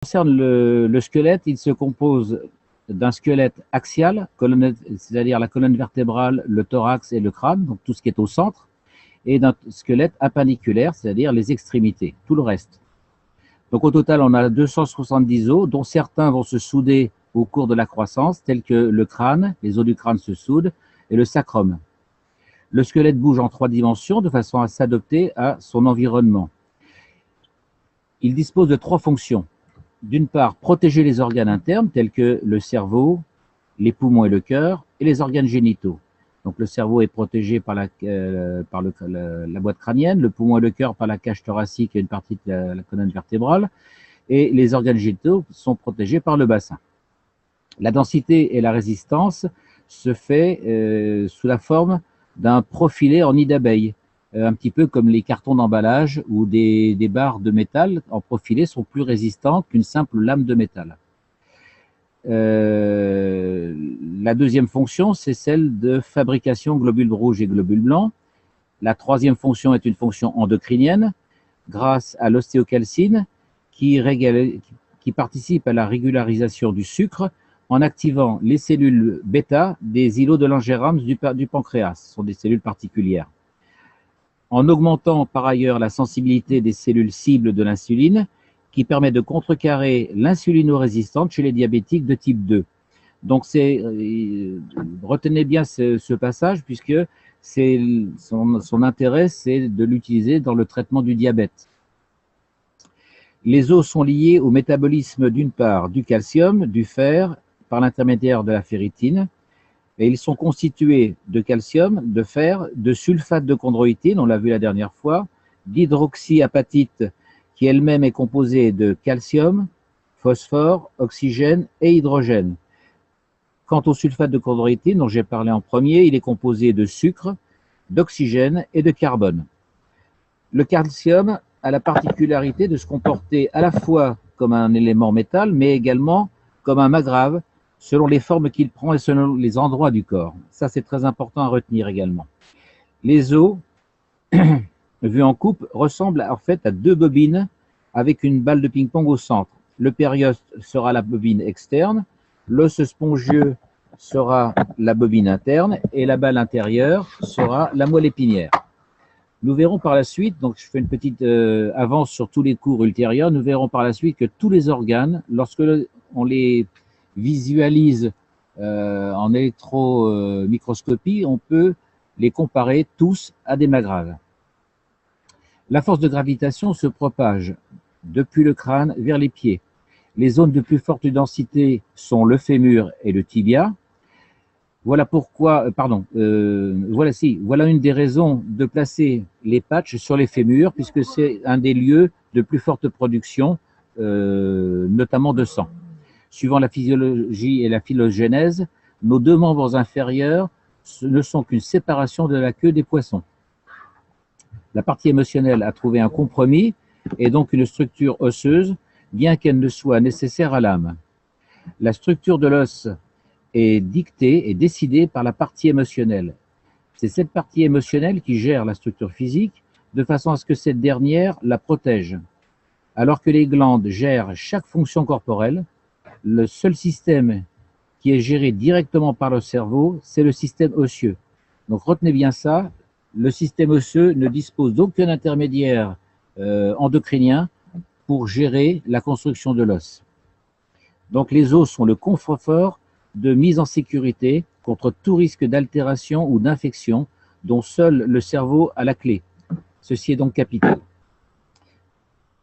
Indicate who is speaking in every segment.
Speaker 1: concerne le squelette, il se compose d'un squelette axial, c'est-à-dire la colonne vertébrale, le thorax et le crâne, donc tout ce qui est au centre, et d'un squelette appendiculaire, c'est-à-dire les extrémités, tout le reste. Donc au total, on a 270 os, dont certains vont se souder au cours de la croissance, tels que le crâne, les os du crâne se soudent, et le sacrum. Le squelette bouge en 3 dimensions de façon à s'adapter à son environnement. Il dispose de 3 fonctions. D'une part, protéger les organes internes tels que le cerveau, les poumons et le cœur, et les organes génitaux. Donc le cerveau est protégé par la boîte crânienne, le poumon et le cœur par la cage thoracique et une partie de la colonne vertébrale, et les organes génitaux sont protégés par le bassin. La densité et la résistance se fait sous la forme d'un profilé en nid d'abeille, un petit peu comme les cartons d'emballage où des barres de métal en profilé sont plus résistantes qu'une simple lame de métal. La deuxième fonction, c'est celle de fabrication globules rouges et globules blancs. La troisième fonction est une fonction endocrinienne, grâce à l'ostéocalcine, qui participe à la régularisation du sucre en activant les cellules bêta des îlots de Langerhans du pancréas. Ce sont des cellules particulières. En augmentant par ailleurs la sensibilité des cellules cibles de l'insuline, qui permet de contrecarrer l'insulinorésistance chez les diabétiques de type 2. Donc, retenez bien ce passage, puisque son intérêt, c'est de l'utiliser dans le traitement du diabète. Les os sont liés au métabolisme d'une part du calcium, du fer, par l'intermédiaire de la ferritine, et ils sont constitués de calcium, de fer, de sulfate de chondroïtine, on l'a vu la dernière fois, d'hydroxyapatite, qui elle-même est composée de calcium, phosphore, oxygène et hydrogène. Quant au sulfate de chondroïtine, dont j'ai parlé en premier, il est composé de sucre, d'oxygène et de carbone. Le calcium a la particularité de se comporter à la fois comme un élément métal, mais également comme un magrave, selon les formes qu'il prend et selon les endroits du corps. Ça, c'est très important à retenir également. Les os, vus en coupe, ressemblent en fait à 2 bobines avec une balle de ping-pong au centre. Le périoste sera la bobine externe, l'os spongieux sera la bobine interne et la balle intérieure sera la moelle épinière. Nous verrons par la suite, donc je fais une petite avance sur tous les cours ultérieurs, nous verrons par la suite que tous les organes, lorsque on les visualise en électromicroscopie, on peut les comparer tous à des magraves. La force de gravitation se propage depuis le crâne vers les pieds. Les zones de plus forte densité sont le fémur et le tibia. Voilà pourquoi, voilà une des raisons de placer les patchs sur les fémurs, puisque c'est un des lieux de plus forte production, notamment de sang. Suivant la physiologie et la phylogénèse, nos 2 membres inférieurs ne sont qu'une séparation de la queue des poissons. La partie émotionnelle a trouvé un compromis et donc une structure osseuse, bien qu'elle ne soit nécessaire à l'âme. La structure de l'os est dictée et décidée par la partie émotionnelle. C'est cette partie émotionnelle qui gère la structure physique de façon à ce que cette dernière la protège. Alors que les glandes gèrent chaque fonction corporelle, le seul système qui est géré directement par le cerveau, c'est le système osseux. Donc retenez bien ça, le système osseux ne dispose d'aucun intermédiaire endocrinien pour gérer la construction de l'os. Donc les os sont le confort de mise en sécurité contre tout risque d'altération ou d'infection dont seul le cerveau a la clé. Ceci est donc capital.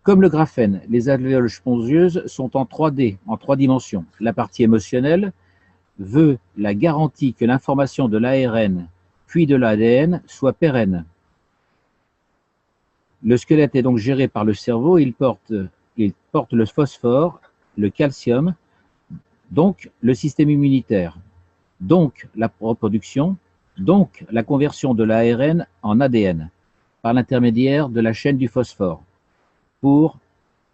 Speaker 1: Comme le graphène, les alvéoles spongieuses sont en 3D, en 3 dimensions. La partie émotionnelle veut la garantie que l'information de l'ARN puis de l'ADN soit pérenne. Le squelette est donc géré par le cerveau, il porte le phosphore, le calcium, donc le système immunitaire, donc la reproduction, donc la conversion de l'ARN en ADN par l'intermédiaire de la chaîne du phosphore pour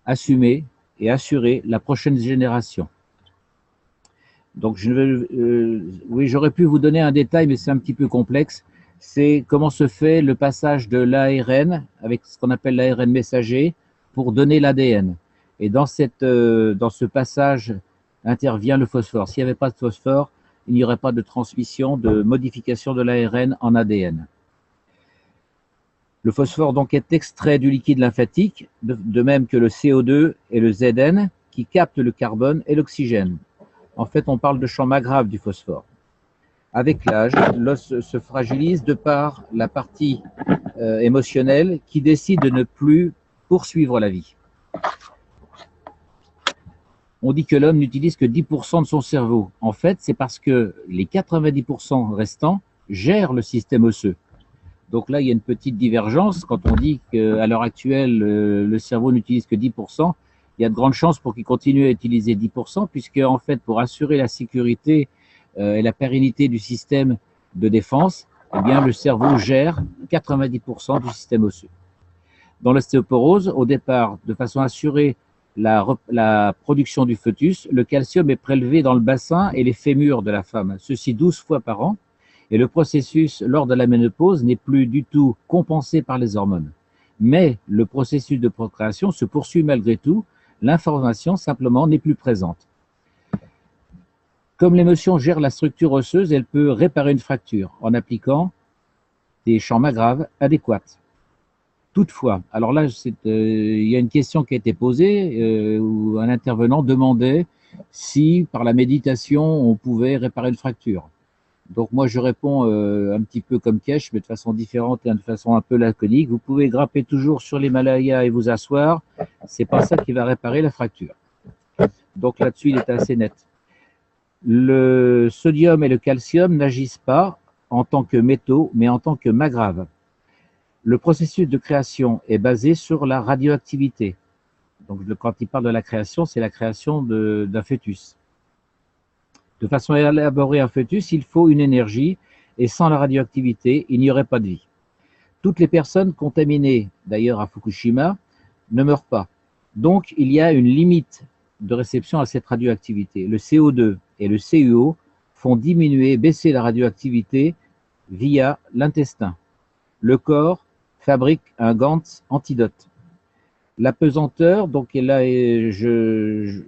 Speaker 1: assumer et assurer la prochaine génération. Donc, oui, j'aurais pu vous donner un détail, mais c'est un petit peu complexe. C'est comment se fait le passage de l'ARN avec ce qu'on appelle l'ARN messager pour donner l'ADN. Et dans ce passage intervient le phosphore. S'il n'y avait pas de phosphore, il n'y aurait pas de transmission, de modification de l'ARN en ADN. Le phosphore donc est extrait du liquide lymphatique, de même que le CO2 et le Zn, qui captent le carbone et l'oxygène. En fait, on parle de champ magrave du phosphore. Avec l'âge, l'os se fragilise de par la partie émotionnelle qui décide de ne plus poursuivre la vie. On dit que l'homme n'utilise que 10% de son cerveau. En fait, c'est parce que les 90% restants gèrent le système osseux. Donc là, il y a une petite divergence. Quand on dit qu'à l'heure actuelle, le cerveau n'utilise que 10%, il y a de grandes chances pour qu'il continue à utiliser 10%, puisque en fait, pour assurer la sécurité et la pérennité du système de défense, eh bien, le cerveau gère 90% du système osseux. Dans l'ostéoporose, au départ, de façon à assurer la production du fœtus, le calcium est prélevé dans le bassin et les fémurs de la femme, ceci 12 fois par an, et le processus lors de la ménopause n'est plus du tout compensé par les hormones. Mais le processus de procréation se poursuit malgré tout, l'information simplement n'est plus présente. Comme l'émotion gère la structure osseuse, elle peut réparer une fracture en appliquant des champs magraves adéquats. Toutefois, alors là, il y a une question qui a été posée où un intervenant demandait si, par la méditation, on pouvait réparer une fracture. Donc moi, je réponds un petit peu comme Kesh, mais de façon différente et de façon un peu laconique. Vous pouvez grimper toujours sur l'Himalaya et vous asseoir. C'est pas ça qui va réparer la fracture. Donc là-dessus, il est assez net. Le sodium et le calcium n'agissent pas en tant que métaux, mais en tant que magraves. Le processus de création est basé sur la radioactivité. Donc, quand il parle de la création, c'est la création d'un fœtus. De façon à élaborer un fœtus, il faut une énergie, et sans la radioactivité, il n'y aurait pas de vie. Toutes les personnes contaminées, d'ailleurs à Fukushima, ne meurent pas. Donc, il y a une limite de réception à cette radioactivité. Le CO2 et le CuO font diminuer, baisser la radioactivité via l'intestin. Le corps fabrique un Gantz antidote. L'apesanteur, donc là, je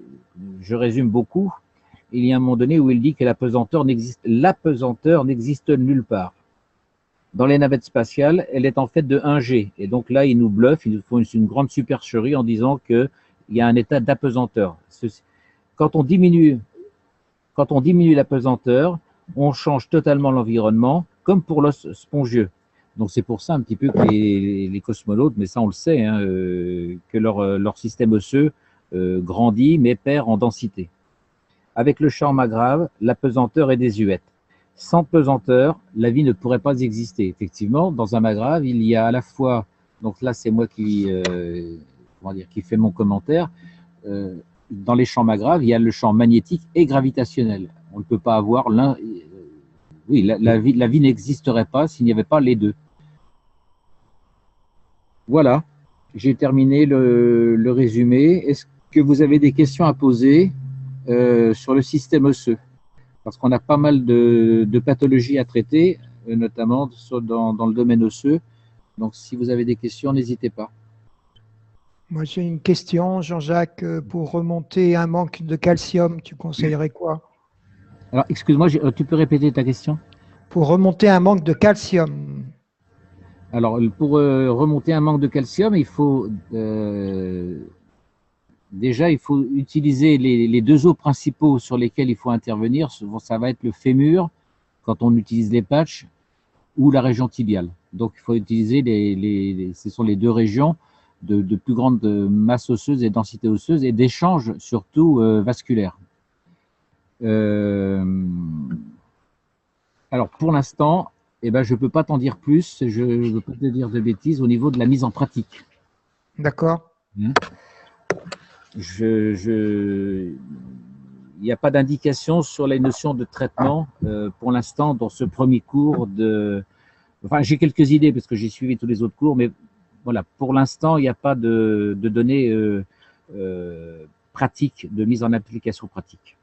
Speaker 1: résume beaucoup, il y a un moment donné où il dit que l'apesanteur n'existe nulle part. Dans les navettes spatiales, elle est en fait de 1G. Et donc là, ils nous bluffent, ils nous font une grande supercherie en disant qu'il y a un état d'apesanteur. Quand on diminue l'apesanteur, on change totalement l'environnement, comme pour l'os spongieux. Donc c'est pour ça un petit peu que les cosmonautes, mais ça on le sait, hein, que leur système osseux grandit mais perd en densité. Avec le champ magrave, la pesanteur est désuète. Sans pesanteur, la vie ne pourrait pas exister. Effectivement, dans un magrave, il y a à la fois, donc là c'est moi qui fait mon commentaire, dans les champs magraves, il y a le champ magnétique et gravitationnel. On ne peut pas avoir l'un. Oui, la vie n'existerait pas s'il n'y avait pas les deux. Voilà, j'ai terminé le résumé. Est-ce que vous avez des questions à poser sur le système osseux? Parce qu'on a pas mal de pathologies à traiter, notamment dans le domaine osseux. Donc, si vous avez des questions, n'hésitez pas.
Speaker 2: Moi, j'ai une question, Jean-Jacques. Pour remonter un manque de calcium, tu conseillerais quoi?
Speaker 1: Alors, excuse-moi, tu peux répéter ta question?
Speaker 2: Pour remonter un manque de calcium.
Speaker 1: Alors, pour remonter un manque de calcium, il faut déjà utiliser les deux os principaux sur lesquels il faut intervenir. Ça va être le fémur, quand on utilise les patchs, ou la région tibiale. Donc, il faut utiliser ce sont les deux régions de plus grande masse osseuse et densité osseuse et d'échange surtout vasculaire. Alors, pour l'instant, je ne peux pas t'en dire plus, je ne veux pas te dire de bêtises au niveau de la mise en pratique.
Speaker 2: D'accord.
Speaker 1: Il n'y a pas d'indication sur les notions de traitement pour l'instant dans ce premier cours Enfin, j'ai quelques idées parce que j'ai suivi tous les autres cours, mais voilà, pour l'instant, il n'y a pas de données pratiques, de mise en application pratique.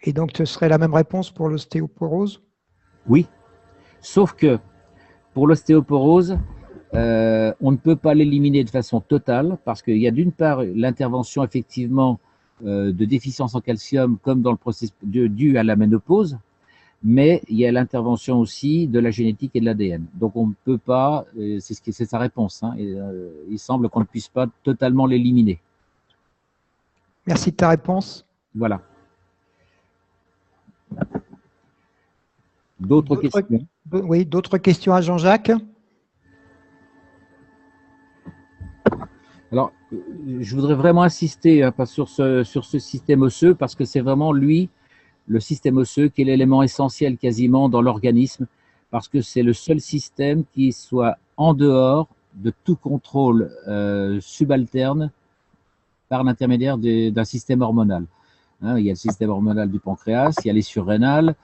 Speaker 2: Et donc, ce serait la même réponse pour l'ostéoporose?
Speaker 1: Oui, sauf que pour l'ostéoporose, On ne peut pas l'éliminer de façon totale parce qu'il y a d'une part l'intervention effectivement de déficience en calcium comme dans le processus dû à la ménopause, mais il y a l'intervention aussi de la génétique et de l'ADN. Donc on ne peut pas, c'est sa réponse, hein, il semble qu'on ne puisse pas totalement l'éliminer.
Speaker 2: Merci de ta réponse.
Speaker 1: Voilà. D'autres questions?
Speaker 2: Oui, d'autres questions à Jean-Jacques?
Speaker 1: Alors, je voudrais vraiment insister hein, sur ce système osseux parce que c'est vraiment lui, le système osseux, qui est l'élément essentiel quasiment dans l'organisme parce que c'est le seul système qui soit en dehors de tout contrôle subalterne par l'intermédiaire d'un système hormonal. Hein, il y a le système hormonal du pancréas, il y a les surrénales,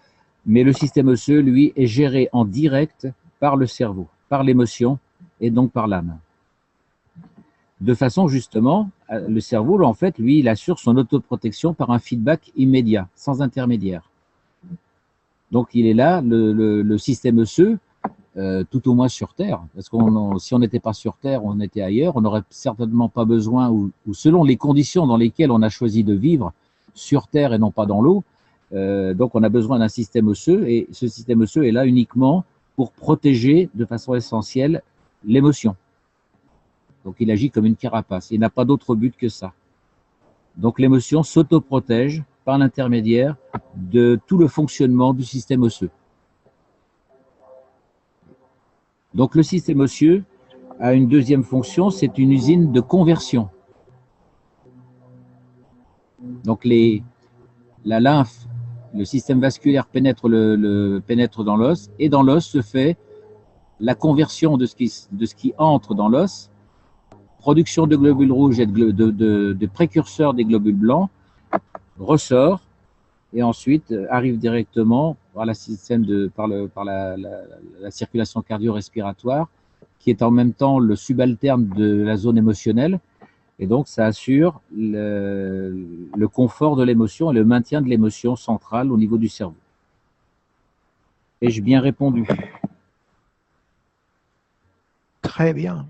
Speaker 1: mais le système osseux, lui, est géré en direct par le cerveau, par l'émotion et donc par l'âme. De façon justement, le cerveau, en fait, lui, il assure son autoprotection par un feedback immédiat, sans intermédiaire. Donc il est là, le système osseux, tout au moins sur Terre, parce que si on n'était pas sur Terre, on était ailleurs, on n'aurait certainement pas besoin, ou selon les conditions dans lesquelles on a choisi de vivre, sur Terre et non pas dans l'eau, donc on a besoin d'un système osseux, et ce système osseux est là uniquement pour protéger de façon essentielle l'émotion. Donc il agit comme une carapace, il n'a pas d'autre but que ça. Donc l'émotion s'autoprotège par l'intermédiaire de tout le fonctionnement du système osseux. Donc le système osseux a une deuxième fonction, c'est une usine de conversion. Donc la lymphe, le système vasculaire pénètre dans l'os, et dans l'os se fait la conversion de ce qui entre dans l'os, production de globules rouges et de précurseurs des globules blancs, ressort, et ensuite arrive directement par la circulation cardio-respiratoire, qui est en même temps le subalterne de la zone émotionnelle, et donc ça assure le confort de l'émotion et le maintien de l'émotion centrale au niveau du cerveau. Ai-je bien répondu?
Speaker 2: Très bien.